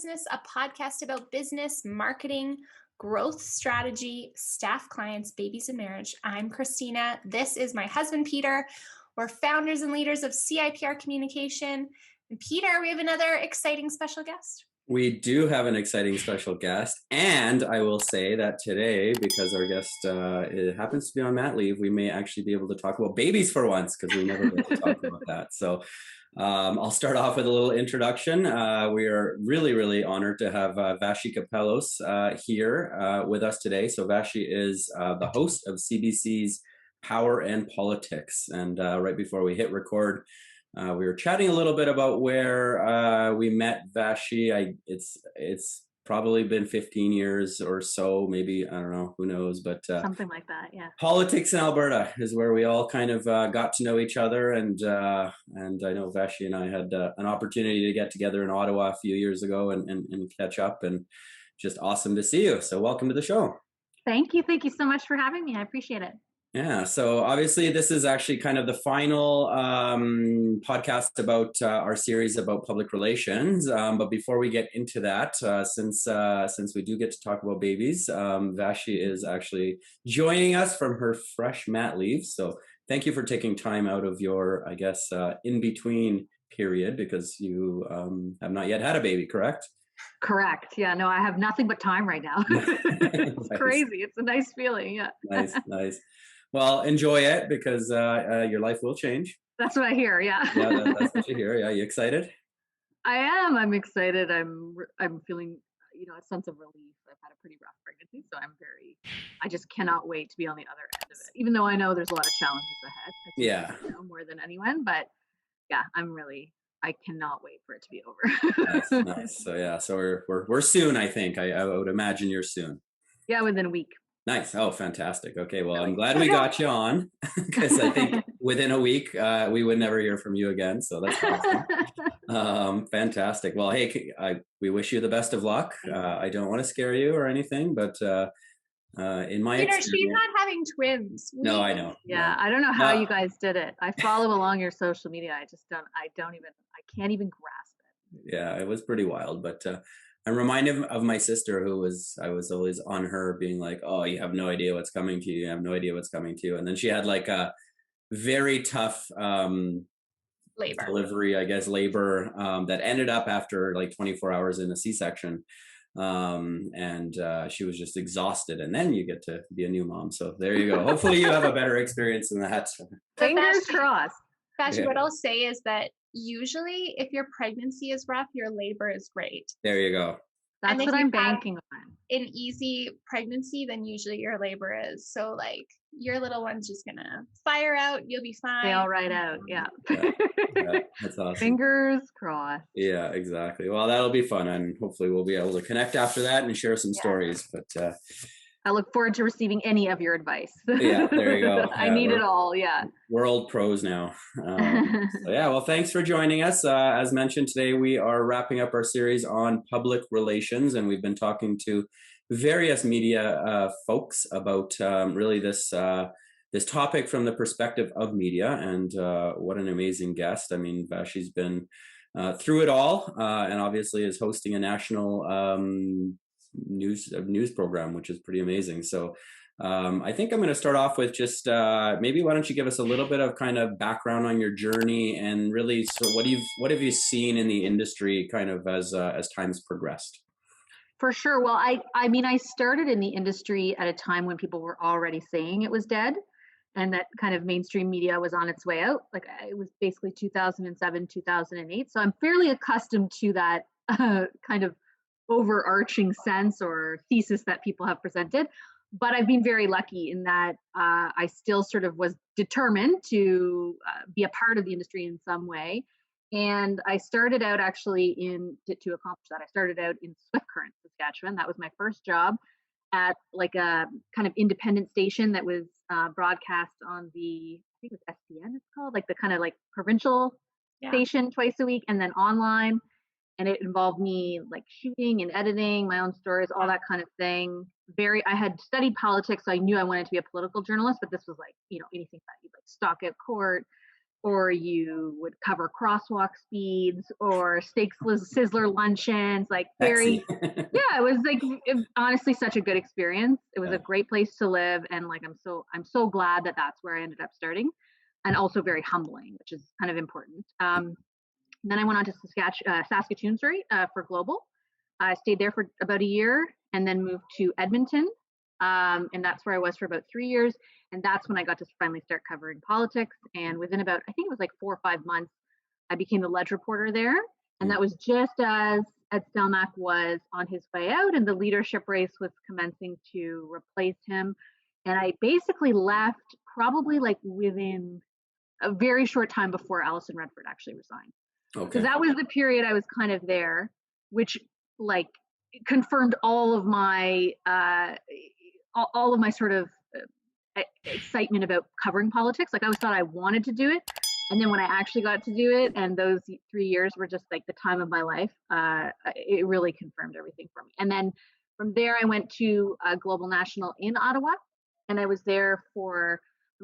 Business, a podcast about business, marketing, growth strategy, staff, clients, babies, and marriage. I'm Christina. This is my husband, Peter. We're founders and leaders of CIPR Communication. And Peter, we have another exciting special guest. We do have an exciting special guest, and I will say that today, because our guest it happens to be on mat leave, we may actually be able to talk about babies for once, because we never get to talk about that. So I'll start off with a little introduction. We are really, really honored to have Vassy Kapelos here with us today. So Vassy is the host of CBC's Power and Politics, and right before we hit record, we were chatting a little bit about where we met Vassy. It's probably been 15 years or so, maybe, I don't know, who knows, but something like that, yeah. Politics in Alberta is where we all kind of got to know each other, and I know Vassy and I had an opportunity to get together in Ottawa a few years ago and catch up, and just awesome to see you. So welcome to the show. Thank you so much for having me. I appreciate it. Yeah, so obviously this is actually kind of the final podcast about our series about public relations. But before we get into that, since we do get to talk about babies, Vassy is actually joining us from her fresh mat leave. So thank you for taking time out of your, I guess, in-between period, because you have not yet had a baby, correct? Correct. Yeah, no, I have nothing but time right now. It's Nice. Crazy. It's a nice feeling. Yeah. Nice. Well, enjoy it, because your life will change. That's what I hear. Yeah. Yeah, that's what you hear. Yeah, you excited? I am. I'm excited. I'm feeling, a sense of relief. I've had a pretty rough pregnancy, so I just cannot wait to be on the other end of it. Even though I know there's a lot of challenges ahead. Yeah. More than anyone, but yeah, I cannot wait for it to be over. Nice. So we're soon. I think I would imagine you're soon. Yeah, within a week. Nice. Oh, fantastic. Okay. Well, I'm glad we got you on, because I think within a week we would never hear from you again. So that's awesome. Fantastic. Well, hey, we wish you the best of luck. I don't want to scare you or anything, but in my experience, she's not having twins. No, I know. Yeah, I don't know how you guys did it. I follow along your social media. I can't even grasp it. Yeah, it was pretty wild, but I'm reminded of my sister, I was always on her being like, oh, you have no idea what's coming to you. You have no idea what's coming to you. And then she had like a very tough labor that ended up after like 24 hours in a C-section. And she was just exhausted, and then you get to be a new mom. So there you go. Hopefully you have a better experience than that. Fingers crossed. Vassy, what I'll say is that usually if your pregnancy is rough, your labor is great. There you go. That's what I'm banking on. An easy pregnancy, then usually your labor is. So like your little one's just gonna fire out, you'll be fine. They all right out, yeah. That's awesome. Fingers crossed. Yeah, exactly. Well, that'll be fun, and hopefully we'll be able to connect after that and share some stories. But I look forward to receiving any of your advice. Yeah, there you go. I need it all. Yeah. We're old pros now. Well, thanks for joining us. As mentioned, today we are wrapping up our series on public relations, and we've been talking to various media folks about really this topic from the perspective of media. And what an amazing guest. I mean, Vassy's been through it all, and obviously is hosting a national news program, which is pretty amazing. So I think I'm going to start off with just maybe why don't you give us a little bit of kind of background on your journey, and really, so what have you seen in the industry kind of as time's progressed? For sure. Well, I mean, I started in the industry at a time when people were already saying it was dead, and that kind of mainstream media was on its way out. Like it was basically 2007, 2008. So I'm fairly accustomed to that kind of overarching sense or thesis that people have presented. But I've been very lucky in that I still sort of was determined to be a part of the industry in some way. And I started out actually to accomplish that. I started out in Swift Current, Saskatchewan. That was my first job at like a kind of independent station that was broadcast on I think it was SDN it's called, like the kind of like provincial station twice a week, and then online. And it involved me like shooting and editing my own stories, all that kind of thing. I had studied politics, so I knew I wanted to be a political journalist, but this was like, anything that you like stock at court, or you would cover crosswalk speeds or steak sizzler luncheons, like very, Sexy. yeah, it was like honestly such a good experience. It was Yeah. a great place to live, and like I'm so glad that that's where I ended up starting, and also very humbling, which is kind of important. Then I went on to Saskatoon, sorry, for Global. I stayed there for about a year, and then moved to Edmonton, and that's where I was for about 3 years. And that's when I got to finally start covering politics. And within about, I think it was like 4 or 5 months, I became the ledge reporter there. And that was just as Ed Stelmach was on his way out and the leadership race was commencing to replace him. And I basically left probably like within a very short time before Alison Redford actually resigned. Because Okay. that was the period I was kind of there, which like confirmed all of my sort of excitement about covering politics. Like I always thought I wanted to do it, and then when I actually got to do it, and those 3 years were just like the time of my life, it really confirmed everything for me. And then from there, I went to Global National in Ottawa, and I was there from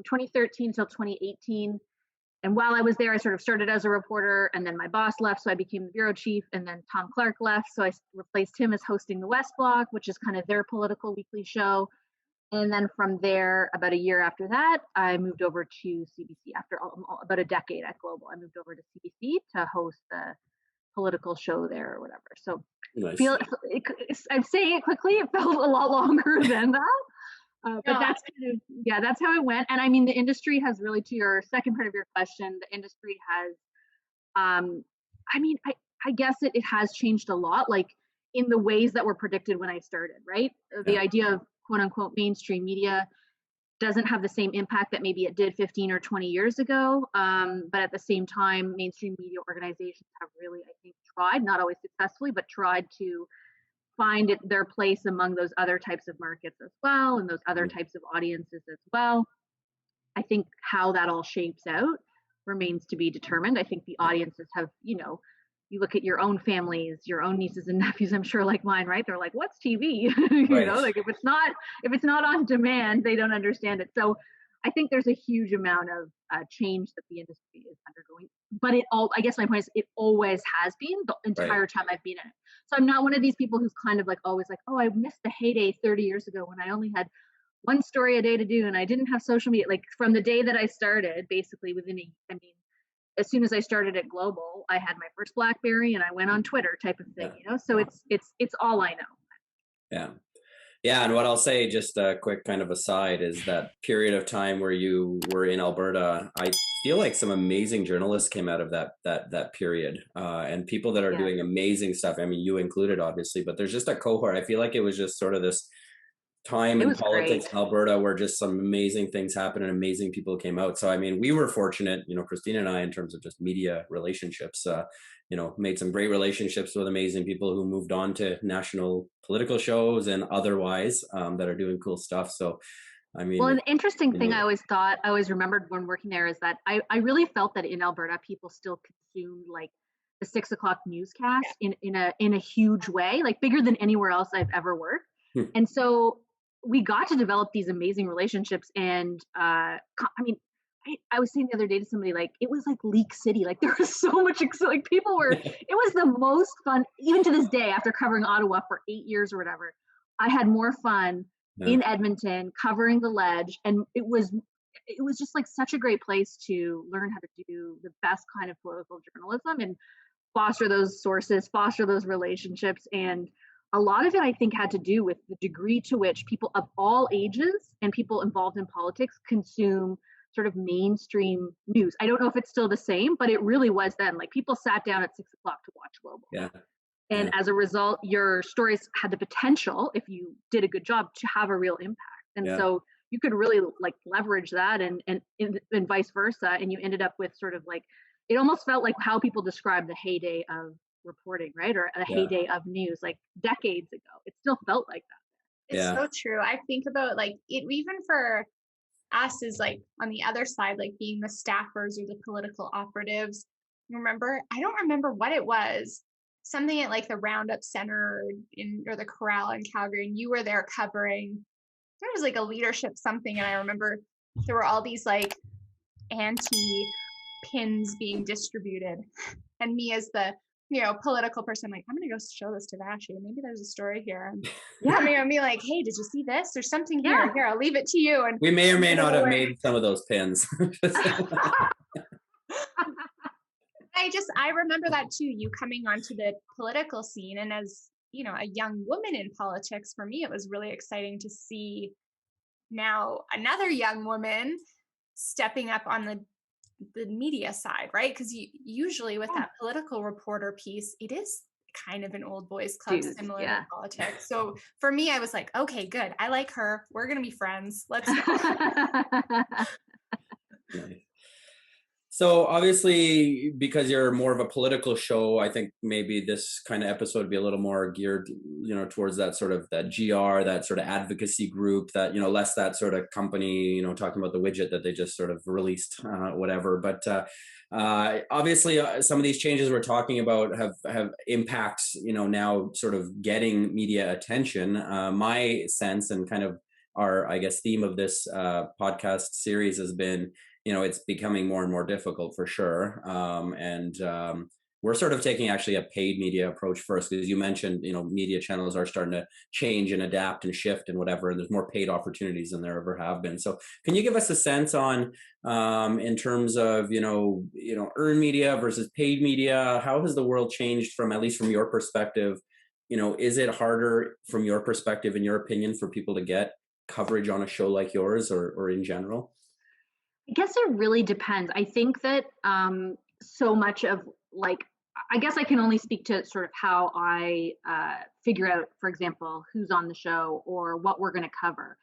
2013 till 2018. And while I was there, I sort of started as a reporter, and then my boss left, so I became the bureau chief, and then Tom Clark left, so I replaced him as hosting the West Block, which is kind of their political weekly show. And then from there, about a year after that, I moved over to CBC. After about a decade at Global, I moved over to CBC to host the political show there or whatever. So Nice. I'm saying it quickly, it felt a lot longer than that. But that's kind of, yeah, that's how it went. And I mean, the industry has really, to your second part of your question, the industry has, I mean, I guess it has changed a lot, like in the ways that were predicted when I started, right? The idea of quote unquote mainstream media doesn't have the same impact that maybe it did 15 or 20 years ago. But at the same time, mainstream media organizations have really, I think, tried, not always successfully, but tried to find their place among those other types of markets as well, and those other types of audiences as well. I think how that all shapes out remains to be determined. I think the audiences have, you look at your own families, your own nieces and nephews, I'm sure like mine, right? They're like, what's TV? Right. Like if it's not on demand, they don't understand it. So I think there's a huge amount of change that the industry is undergoing. But I guess my point is, it always has been the entire time I've been in it. So I'm not one of these people who's kind of like always like, oh, I missed the heyday 30 years ago when I only had one story a day to do and I didn't have social media. Like from the day that I started, basically as soon as I started at Global, I had my first BlackBerry and I went on Twitter type of thing, So it's all I know. Yeah. Yeah, and what I'll say, just a quick kind of aside, is that period of time where you were in Alberta, I feel like some amazing journalists came out of that period, and people that are doing amazing stuff. I mean, you included, obviously, but there's just a cohort. I feel like it was just sort of this time in politics in Alberta where just some amazing things happened and amazing people came out. So, I mean, we were fortunate, Christina and I, in terms of just media relationships, made some great relationships with amazing people who moved on to national political shows and otherwise that are doing cool stuff. So, I mean, well, an interesting thing I always remembered when working there is that I really felt that in Alberta, people still consumed like the 6 o'clock newscast in a huge way, like bigger than anywhere else I've ever worked. And so we got to develop these amazing relationships. And I was saying the other day to somebody, like, it was like Leak City. Like there was so much, like people were, it was the most fun, even to this day, after covering Ottawa for 8 years or whatever, I had more fun in Edmonton covering the Ledge. And it was just like such a great place to learn how to do the best kind of political journalism and foster those sources, foster those relationships. And a lot of it, I think, had to do with the degree to which people of all ages and people involved in politics consume sort of mainstream news. I don't know if it's still the same, but it really was then. Like people sat down at 6 o'clock to watch Global. Yeah. And as a result, your stories had the potential, if you did a good job, to have a real impact. And so you could really like leverage that and vice versa. And you ended up with sort of like, it almost felt like how people describe the heyday of reporting, right? Or a heyday of news, like decades ago. It still felt like that. It's so true. I think about like it, even for us is like on the other side, like being the staffers or the political operatives. I don't remember what it was, something at like the Roundup Center or the Corral in Calgary, and you were there covering, there was like a leadership something. And I remember there were all these like anti pins being distributed, and me as the political person, like, I'm gonna go show this to Vassy. Maybe there's a story here. And coming and be like, hey, did you see this? There's something here. Here, I'll leave it to you. And we may or may not have made some of those pins. I remember that too, you coming onto the political scene, and as a young woman in politics, for me it was really exciting to see now another young woman stepping up on the media side, right? Because usually with that political reporter piece, it is kind of an old boys club, similar to politics. So for me, I was like, okay, good, I like her, we're gonna be friends, let's go. Nice. So obviously, because you're more of a political show, I think maybe this kind of episode would be a little more geared, towards that sort of that GR, that sort of advocacy group, that, less that sort of company, talking about the widget that they just sort of released, whatever. But obviously, some of these changes we're talking about have impacts, now sort of getting media attention. My sense and kind of our, I guess, theme of this podcast series has been, it's becoming more and more difficult for sure. And we're sort of taking actually a paid media approach first, because you mentioned, media channels are starting to change and adapt and shift and whatever, and there's more paid opportunities than there ever have been. So can you give us a sense on, in terms of, earned media versus paid media, how has the world changed from, at least from your perspective? Is it harder from your perspective, in your opinion, for people to get coverage on a show like yours, or in general? I guess it really depends. I think that so much of, like, I guess I can only speak to sort of how I figure out, for example, who's on the show or what we're going to cover.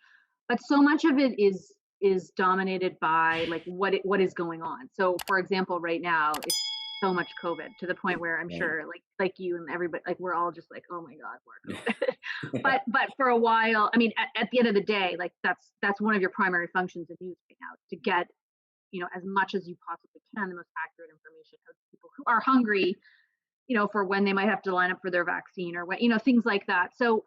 But so much of it is dominated by like what is going on. So, for example, right now it's so much COVID, to the point where I'm sure like you and everybody, like, we're all just like, oh my God, more COVID. but for a while, I mean, at the end of the day, like, that's one of your primary functions in news right now, to get as much as you possibly can, the most accurate information out to people who are hungry, for when they might have to line up for their vaccine, or when, things like that. So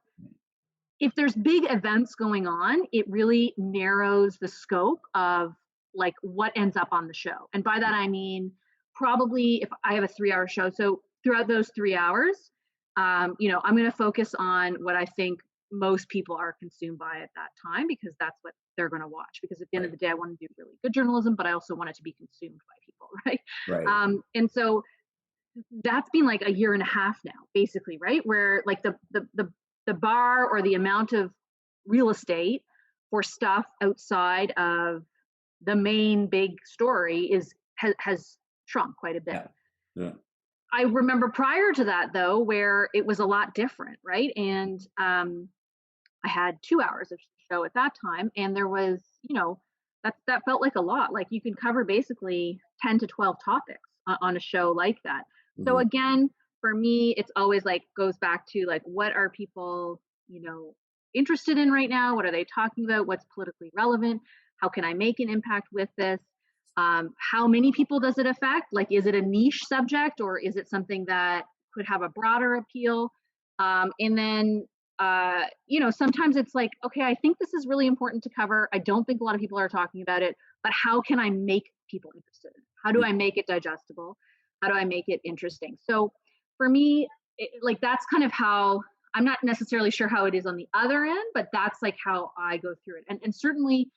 if there's big events going on, it really narrows the scope of like what ends up on the show. And by that I mean, probably if I have a 3-hour show, so throughout those 3 hours, I'm going to focus on what I think most people are consumed by at that time, because that's what they're going to watch. Because at the end of the day, I want to do really good journalism, but I also want it to be consumed by people, right? Right. And so that's been like a year and a half now, basically, right? Where like the bar or the amount of real estate for stuff outside of the main big story has shrunk quite a bit. Yeah. I remember prior to that, though, where it was a lot different, right? And I had 2 hours of show at that time, and there was, that felt like a lot. Like, you can cover basically 10 to 12 topics on a show like that. Mm-hmm. So again, for me, it's always like goes back to like, what are people, interested in right now? What are they talking about? What's politically relevant? How can I make an impact with this? How many people does it affect? Like, is it a niche subject, or is it something that could have a broader appeal? And then, sometimes it's like, okay, I think this is really important to cover. I don't think a lot of people are talking about it, but how can I make people interested in it? How do I make it digestible? How do I make it interesting? So for me, that's kind of how, I'm not necessarily sure how it is on the other end, but that's like how I go through it. And certainly,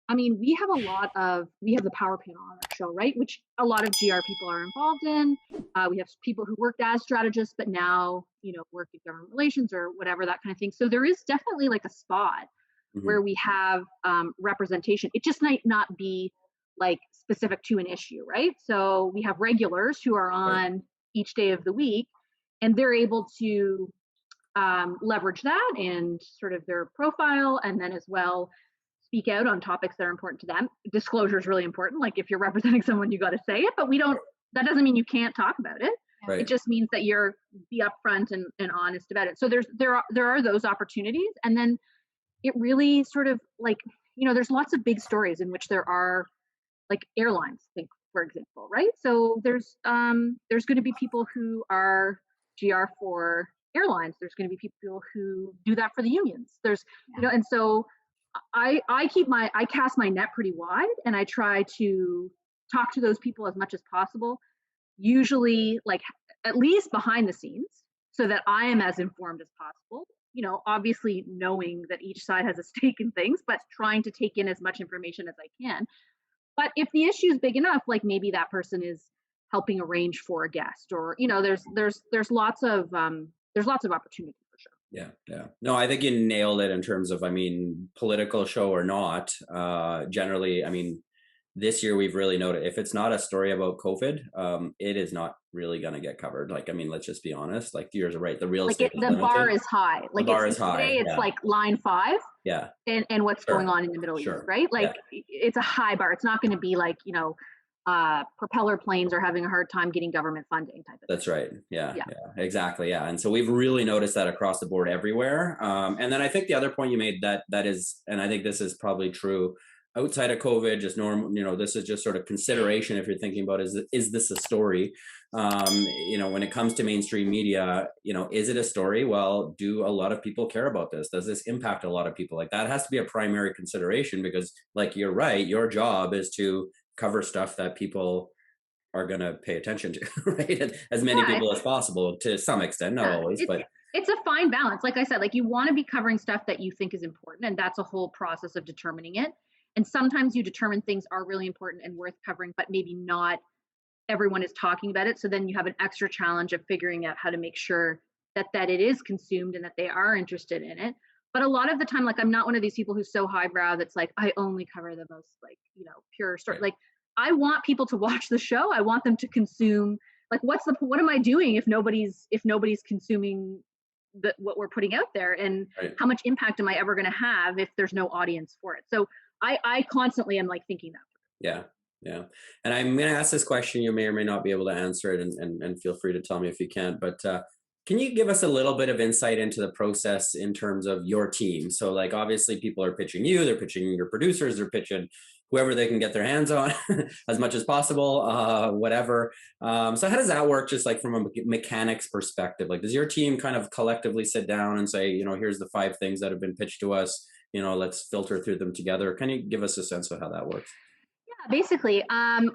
I mean, we have the power panel on our show, right? Which a lot of GR people are involved in. We have people who worked as strategists, but now, work in government relations or whatever, that kind of thing. So there is definitely like a spot where we have representation. It just might not be like specific to an issue, right? So we have regulars who are on each day of the week, and they're able to leverage that and sort of their profile, and then as well speak out on topics that are important to them. Disclosure is really important. Like, if you're representing someone, you got to say it, but that doesn't mean you can't talk about it. Right. It just means that you're be upfront and honest about it. So there are those opportunities. And then it really sort of like, there's lots of big stories in which there are like airlines, for example, right? So there's going to be people who are GR for airlines. There's going to be people who do that for the unions. There's, and so I cast my net pretty wide, and I try to talk to those people as much as possible, usually like at least behind the scenes, so that I am as informed as possible. Obviously knowing that each side has a stake in things, but trying to take in as much information as I can. But if the issue is big enough, like maybe that person is helping arrange for a guest, or there's lots of opportunity for sure. Yeah. No, I think you nailed it in terms of, political show or not. Generally, this year we've really noted if it's not a story about COVID, it is not really going to get covered. Let's just be honest. Like, yours are right. The real estate the bar is high. Like, the bar is high. Today it's like line 5. Yeah. And what's going on in the Middle East, right? Like, it's a high bar. It's not going to be like, propeller planes are having a hard time getting government funding type of That's thing. right. Yeah, exactly. Yeah. And so we've really noticed that across the board everywhere. And then I think the other point you made that is, and I think this is probably true outside of COVID, just normal, this is just sort of consideration if you're thinking about, is this a story? When it comes to mainstream media, is it a story? Well, do a lot of people care about this? Does this impact a lot of people? Like, that has to be a primary consideration, because, like, you're right, your job is to cover stuff that people are going to pay attention to, right? As many people as possible, to some extent, not always, but it's a fine balance. Like I said, like, you want to be covering stuff that you think is important, and that's a whole process of determining it. And sometimes you determine things are really important and worth covering, but maybe not everyone is talking about it. So then you have an extra challenge of figuring out how to make sure that it is consumed and that they are interested in it. But a lot of the time, like, I'm not one of these people who's so highbrow that's like, I only cover the most, like, pure story. Like, I want people to watch the show. I want them to consume. Like, what am I doing if nobody's consuming what we're putting out there? And how much impact am I ever going to have if there's no audience for it? So I constantly am like thinking that. Yeah. And I'm going to ask this question. You may or may not be able to answer it, and feel free to tell me if you can't. But can you give us a little bit of insight into the process in terms of your team? So, like, obviously people are pitching you, they're pitching your producers, they're pitching whoever they can get their hands on as much as possible, whatever. So how does that work, just like from a mechanics perspective? Like, does your team kind of collectively sit down and say, here's the 5 things that have been pitched to us, let's filter through them together? Can you give us a sense of how that works? Yeah, basically. I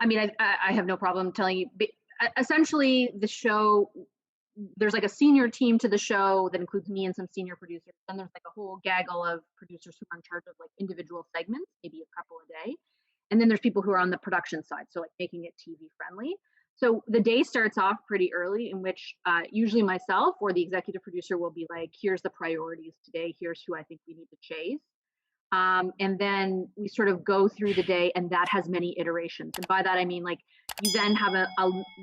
have no problem telling you. Essentially, the show, there's like a senior team to the show that includes me and some senior producers. And there's like a whole gaggle of producers who are in charge of like individual segments, maybe a couple a day. And then there's people who are on the production side, so like making it TV friendly. So the day starts off pretty early, in which usually myself or the executive producer will be like, here's the priorities today. Here's who I think we need to chase. And then we sort of go through the day, and that has many iterations. And by that, I mean, like, you then have a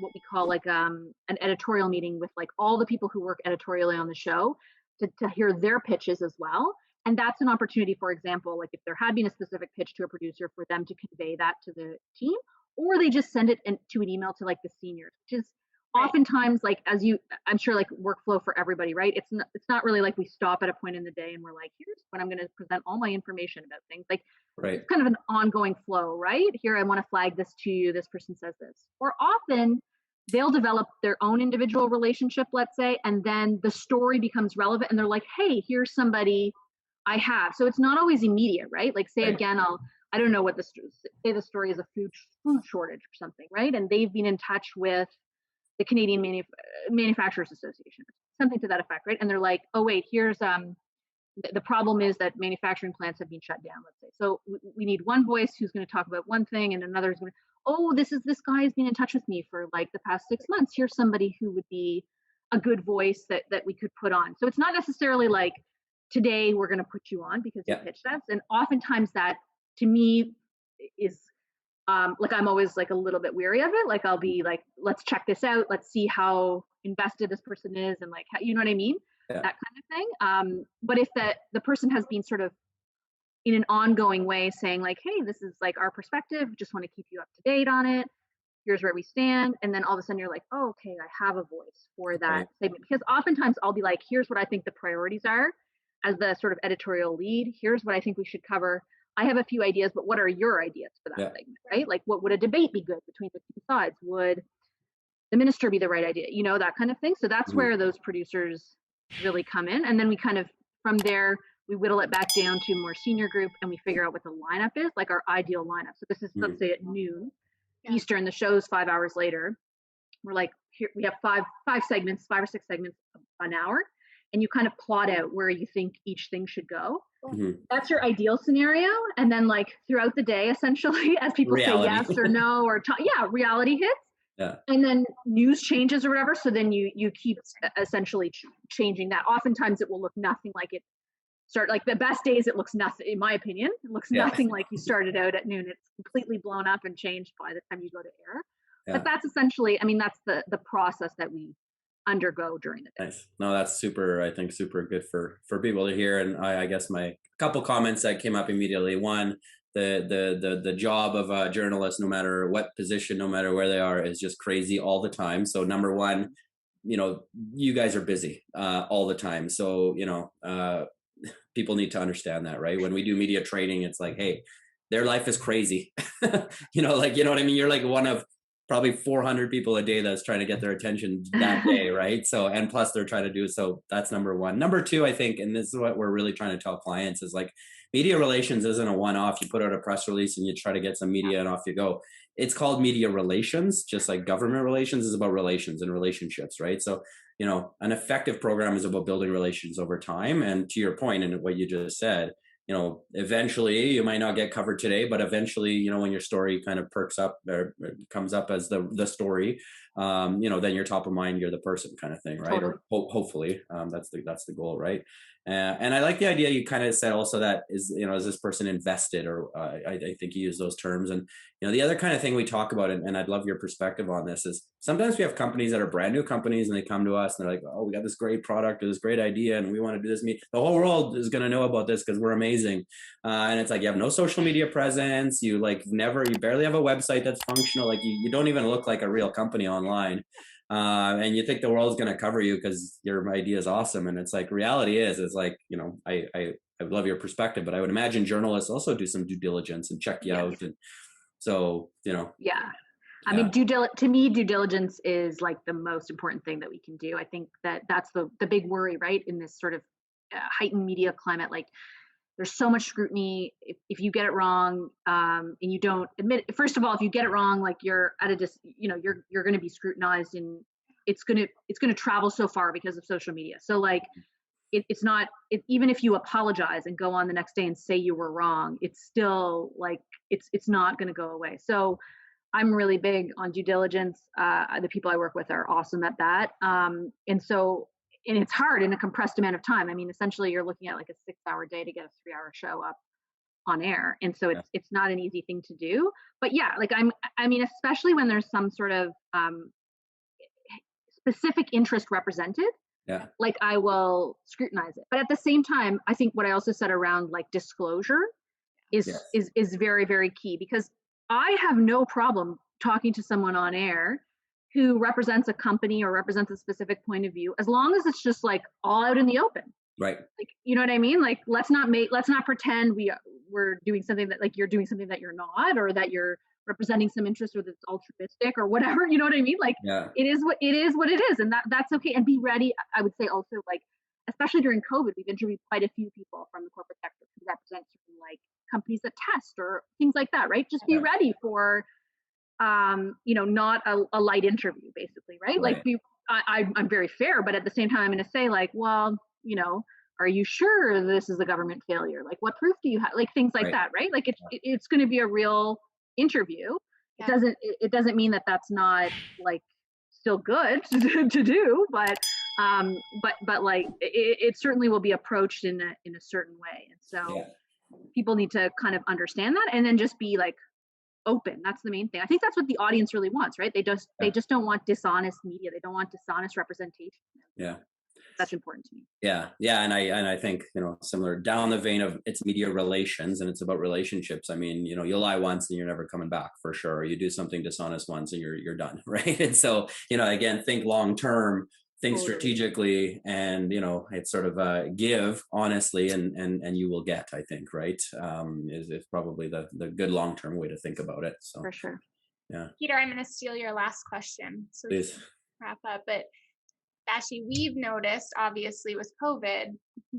what we call like an editorial meeting with like all the people who work editorially on the show to hear their pitches as well. And that's an opportunity, for example, like if there had been a specific pitch to a producer, for them to convey that to the team, or they just send it to an email to like the seniors, which is oftentimes, like, I'm sure, like, workflow for everybody, right? It's not really like we stop at a point in the day and we're like, here's when I'm going to present all my information about things. Like, it's kind of an ongoing flow, right? Here, I want to flag this to you. This person says this. Or often they'll develop their own individual relationship, let's say, and then the story becomes relevant and they're like, hey, here's somebody I have. So it's not always immediate, right? Like, say again, I don't know what say the story is a food shortage or something, right? And they've been in touch with the Canadian Manufacturers Association, something to that effect, right? And they're like, oh wait, here's the problem is that manufacturing plants have been shut down, let's say. So we need one voice who's going to talk about one thing, and another is going to, oh, this guy has been in touch with me for like the past 6 months. Here's somebody who would be a good voice that we could put on. So it's not necessarily like, today we're going to put you on because you pitched us. And oftentimes that, to me, is like, I'm always like a little bit weary of it. Like, I'll be like, let's check this out. Let's see how invested this person is, and like, how, you know what I mean? That kind of thing. But if the person has been sort of in an ongoing way saying like, hey, this is like our perspective, just want to keep you up to date on it. Here's where we stand. And then all of a sudden you're like, oh, okay, I have a voice for that segment. Because oftentimes I'll be like, here's what I think the priorities are as the sort of editorial lead. Here's what I think we should cover. I have a few ideas, but what are your ideas for that segment, right? Like, what would a debate be good between the two sides? Would the minister be the right idea? You know, that kind of thing. So that's where those producers really come in. And then we kind of, from there, we whittle it back down to a more senior group, and we figure out what the lineup is, like our ideal lineup. So this is, let's say, at noon. Eastern, the show's 5 hours later. We're like, here we have five or six segments an hour, and you kind of plot out where you think each thing should go. That's your ideal scenario. And then like throughout the day, essentially, as people say yes or no, or reality hits. Yeah. And then news changes or whatever. So then you keep essentially changing that. Oftentimes it will look nothing like it start. Like the best days, it looks nothing, in my opinion, it looks nothing like you started out at noon. It's completely blown up and changed by the time you go to air. Yeah. But that's essentially, I mean, that's the process that we undergo during the day. Nice. No, that's super, I think super good for people to hear. And I guess my couple comments that came up immediately. One, the job of a journalist, no matter what position, no matter where they are, is just crazy all the time. So number one, you guys are busy all the time. So, people need to understand that, right? When we do media training, it's like, hey, their life is crazy. You know what I mean? You're like one of probably 400 people a day that's trying to get their attention that day, right? So, and plus they're trying to do so. That's number one. Number two, I think, and this is what we're really trying to tell clients, is like media relations isn't a one-off. You put out a press release and you try to get some media and off you go. It's called media relations, just like government relations is about relations and relationships, right? So, an effective program is about building relations over time. And to your point and what you just said, eventually you might not get covered today, but eventually, when your story kind of perks up or comes up as the story, then you're top of mind, you're the person kind of thing, right? Totally. Or hopefully, that's the goal, right? And I like the idea you kind of said also that is this person invested, or I think you use those terms. And, the other kind of thing we talk about, and I'd love your perspective on this, is sometimes we have companies that are brand new companies and they come to us and they're like, oh, we got this great product or this great idea and we want to do this. The whole world is going to know about this because we're amazing. And it's like, you have no social media presence. You barely have a website that's functional. Like you don't even look like a real company online. And you think the world's going to cover you because your idea is awesome. And it's like, reality is like, I love your perspective, but I would imagine journalists also do some due diligence and check you out. And so, Yeah. I mean, to me, due diligence is like the most important thing that we can do. I think that's the big worry, right? In this sort of heightened media climate, like there's so much scrutiny. If you get it wrong, and you don't admit it, first of all, if you get it wrong, like you're at you're going to be scrutinized, and it's going to travel so far because of social media. So like, it's not, even if you apologize and go on the next day and say you were wrong, it's still like, it's not going to go away. So I'm really big on due diligence. The people I work with are awesome at that. And it's hard in a compressed amount of time. I mean, essentially you're looking at like a 6-hour day to get a 3-hour show up on air. And so it's not an easy thing to do, but yeah, like I mean, especially when there's some sort of specific interest represented, like I will scrutinize it. But at the same time, I think what I also said around like disclosure is very, very key, because I have no problem talking to someone on air who represents a company or represents a specific point of view, as long as it's just like all out in the open. Right. Like, you know what I mean? Like, let's not pretend we're doing something that, like, you're doing something that you're not, or that you're representing some interest or that's altruistic or whatever. You know what I mean? Like, it is what it is. And that's okay. And be ready. I would say also, like, especially during COVID, we've interviewed quite a few people from the corporate sector who represent certain like companies that test or things like that, right? Just be ready for, not a light interview, basically, right? Like, I'm very fair, but at the same time, I'm going to say like, well, are you sure this is a government failure? Like, what proof do you have? Like, things like that, right? Like, it's going to be a real interview. It doesn't mean that that's not like still good to do, but like it certainly will be approached in a certain way. And so people need to kind of understand that, and then just be like open. That's the main thing. I think that's what the audience really wants, right? They just don't want dishonest media. They don't want dishonest representation. Yeah. That's important to me. Yeah. And I think, similar down the vein of it's media relations and it's about relationships. I mean, you'll lie once and you're never coming back, for sure. Or you do something dishonest once and you're done. Right. And so, again, think long-term, think strategically, and, it's sort of give honestly and you will get, I think, right. Is probably the good long-term way to think about it. So for sure. Yeah. Peter, I'm going to steal your last question. So we can wrap up, but Vassy, we've noticed, obviously, with COVID,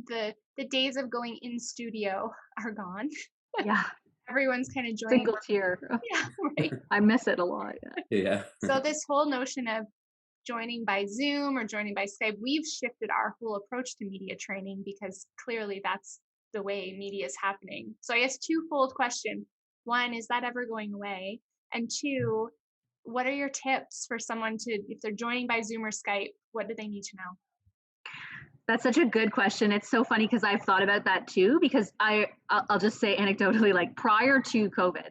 the days of going in studio are gone. Yeah. everyone's kind of joining. Single tier. Yeah, right. I miss it a lot. Yeah. So this whole notion of joining by Zoom or joining by Skype, we've shifted our whole approach to media training because clearly that's the way media is happening. So I guess twofold question. One, is that ever going away? And two, what are your tips for someone to, if they're joining by Zoom or Skype, what do they need to know? That's such a good question. It's so funny because I've thought about that too, because I'll just say anecdotally, like prior to COVID,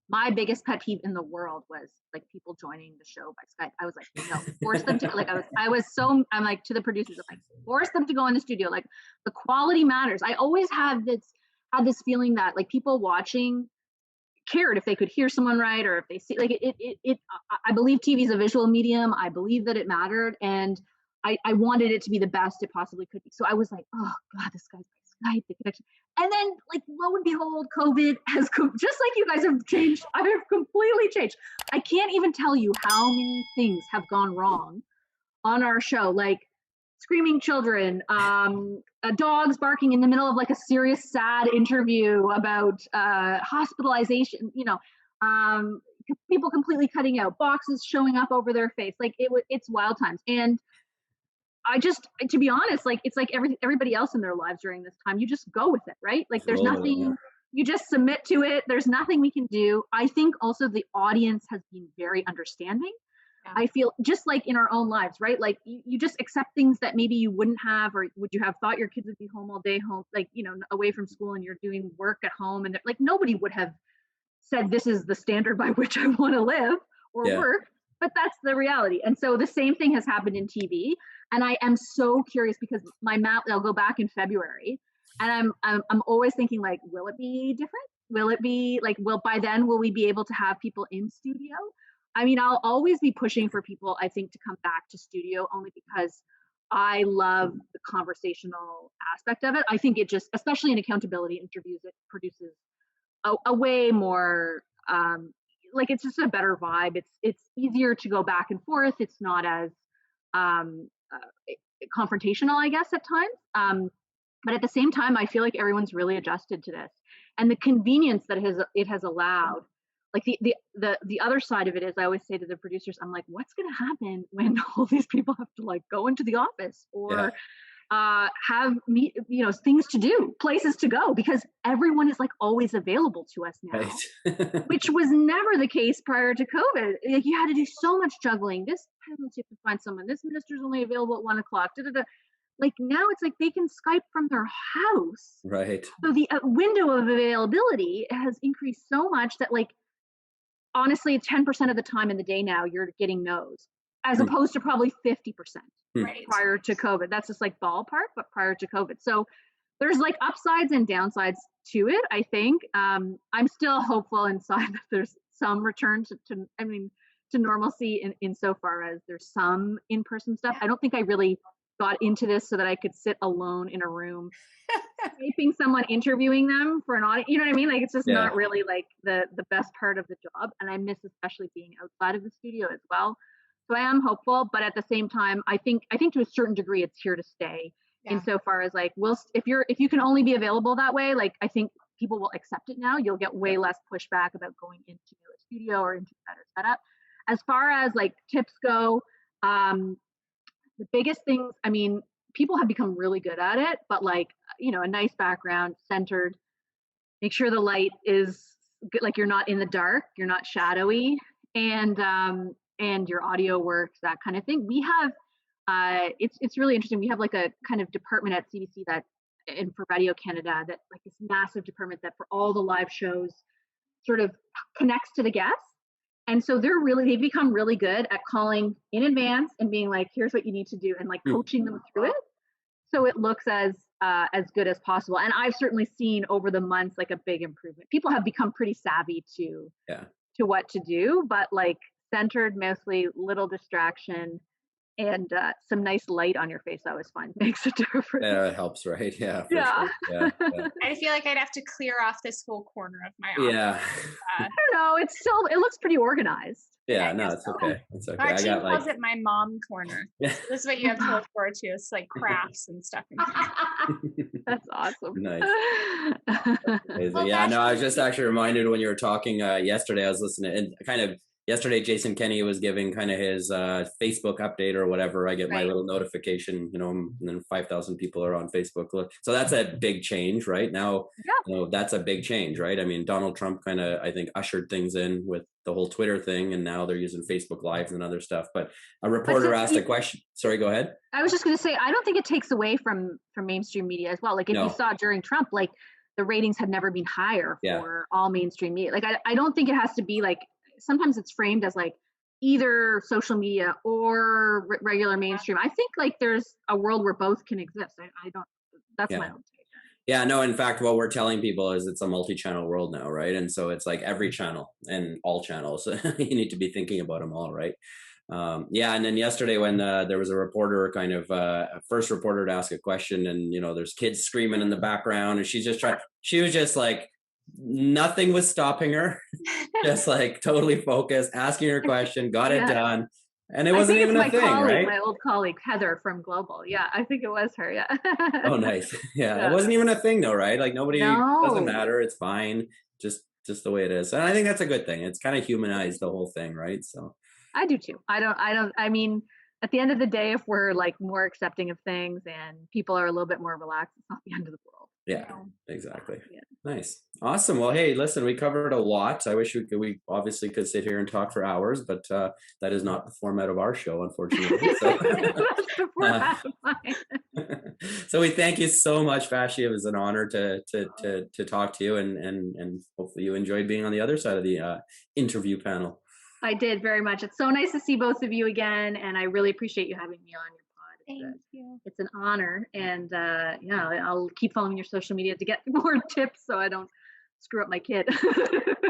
my biggest pet peeve in the world was like people joining the show by Skype. I was like, no, force them to, like, I'm like to the producers, I'm like, force them to go in the studio. Like the quality matters. I always had this feeling that like people watching cared if they could hear someone right, or if they see, like I believe TV is a visual medium. I believe that it mattered. And I wanted it to be the best it possibly could be. So I was like, oh God, this guy's by Skype, the connection. And then like, lo and behold, COVID has just like you guys have changed. I have completely changed. I can't even tell you how many things have gone wrong on our show. Like screaming children, dogs barking in the middle of like a serious, sad interview about hospitalization, people completely cutting out, boxes showing up over their face. Like it's wild times. And I just, to be honest, like it's like everybody else in their lives during this time, you just go with it, right? Like there's nothing, you just submit to it. There's nothing we can do. I think also the audience has been very understanding. Yeah. I feel just like in our own lives, right? Like you just accept things that maybe you wouldn't have, or would you have thought your kids would be home all day, home, like, away from school, and you're doing work at home, and like nobody would have said this is the standard by which I want to live or work, but that's the reality. And so the same thing has happened in TV. And I am so curious because I'll go back in February, and I'm always thinking like, will it be different? Will it be like, by then will we be able to have people in studio? I mean, I'll always be pushing for people, I think, to come back to studio, only because I love the conversational aspect of it. I think it just, especially in accountability interviews, it produces a way more, like it's just a better vibe. It's easier to go back and forth. It's not as confrontational, I guess, at times. But at the same time, I feel like everyone's really adjusted to this, and the convenience that it has allowed. Like the other side of it is, I always say to the producers, I'm like, what's going to happen when all these people have to like go into the office or have things to do, places to go, because everyone is like always available to us now, right. Which was never the case prior to COVID. Like you had to do so much juggling. This parents, you have to find someone. This minister's only available at 1:00. Like now it's like they can Skype from their house. Right. So the window of availability has increased so much that like, honestly, 10% of the time in the day now you're getting no's, as opposed to probably 50% prior to COVID. That's just like ballpark, but prior to COVID. So there's like upsides and downsides to it, I think. I'm still hopeful inside that there's some return to normalcy in so far as there's some in-person stuff. I don't think I really got into this so that I could sit alone in a room taping someone, interviewing them for an audit. You know what I mean? Like it's just not really like the best part of the job. And I miss especially being outside of the studio as well. So I am hopeful, but at the same time, I think to a certain degree it's here to stay. Insofar as like, if you can only be available that way, like I think people will accept it now. You'll get way less pushback about going into a studio or into a better setup. As far as like tips go, the biggest things, I mean, people have become really good at it, but like, a nice background, centered, make sure the light is good, like you're not in the dark, you're not shadowy, and your audio works, that kind of thing. We have, it's really interesting. We have like a kind of department at CBC and for Radio Canada, that like this massive department that for all the live shows sort of connects to the guests. And so they've become really good at calling in advance and being like, here's what you need to do, and like coaching them through it. So it looks as good as possible. And I've certainly seen over the months, like a big improvement. People have become pretty savvy to what to do, but like centered, mostly, little distraction. and some nice light on your face, I always find makes a difference. Yeah, it helps, right? Yeah, for Yeah. sure. Yeah. I feel like I'd have to clear off this whole corner of my office. Yeah. I don't know. It looks pretty organized. Yeah, I no, guess it's so. okay. It's okay. Our I team got calls like it my mom corner. yeah. So this is what you have to look forward to. It's like crafts and stuff in here. That's awesome. Nice. Amazing. Well, Yeah, no, I was Vassy, just actually reminded when you were talking yesterday, I was listening and kind of yesterday, Jason Kenny was giving kind of his Facebook update or whatever. I get my Right. little notification, and then 5,000 people are on Facebook. So that's a big change, right? Now, Yeah. that's a big change, right? I mean, Donald Trump kind of, I think, ushered things in with the whole Twitter thing, and now they're using Facebook Lives and other stuff. But a reporter asked a question. Sorry, go ahead. I was just going to say, I don't think it takes away from mainstream media as well. Like if you No. saw during Trump, like the ratings had never been higher Yeah. for all mainstream media. Like I don't think it has to be like, sometimes it's framed as like either social media or regular mainstream. I think like there's a world where both can exist. I don't, that's my own take. Yeah, no, in fact, what we're telling people is it's a multi-channel world now, right? And so it's like every channel and all channels. You need to be thinking about them all, right? Yeah, and then yesterday when there was a reporter, kind of first reporter to ask a question, and there's kids screaming in the background, and she was just like, nothing was stopping her, just like totally focused, asking her question, got it done. And it wasn't even a thing, right? My old colleague, Heather from Global. Yeah, I think it was her. Yeah. Oh, nice. Yeah, it wasn't even a thing though, right? Like nobody, doesn't No. matter. It's fine. Just the way it is. And I think that's a good thing. It's kind of humanized the whole thing, right? So I do too. I mean, at the end of the day, if we're like more accepting of things and people are a little bit more relaxed, it's not the end of the world. yeah, exactly. Yeah. Nice. Awesome. Well, hey, listen, we covered a lot. I wish we obviously could sit here and talk for hours, but that is not the format of our show, unfortunately. So, That's the format of mine. So we thank you so much, Vassy. It was an honor to talk to you, and hopefully you enjoyed being on the other side of the interview panel. I did very much. It's so nice to see both of you again, and I really appreciate you having me on your pod. Thank you. It's an honor, and I'll keep following your social media to get more tips so I don't screw up my kid.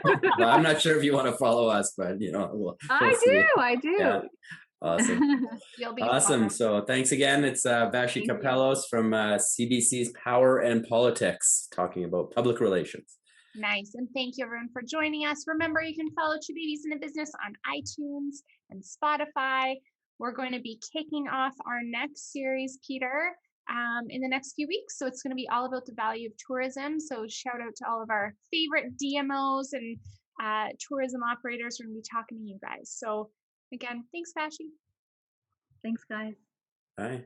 Well, I'm not sure if you want to follow us, but I do. Yeah. Awesome. You'll be Awesome. So thanks again. It's Vassy Kapelos from CBC's Power and Politics, talking about public relations. Nice. And thank you everyone for joining us. Remember, you can follow Two Babies in a Business on iTunes and Spotify. We're going to be kicking off our next series, Peter, in the next few weeks. So it's going to be all about the value of tourism. So shout out to all of our favorite DMOs and tourism operators. We're going to be talking to you guys. So again, thanks, Vassy. Thanks, guys. Bye.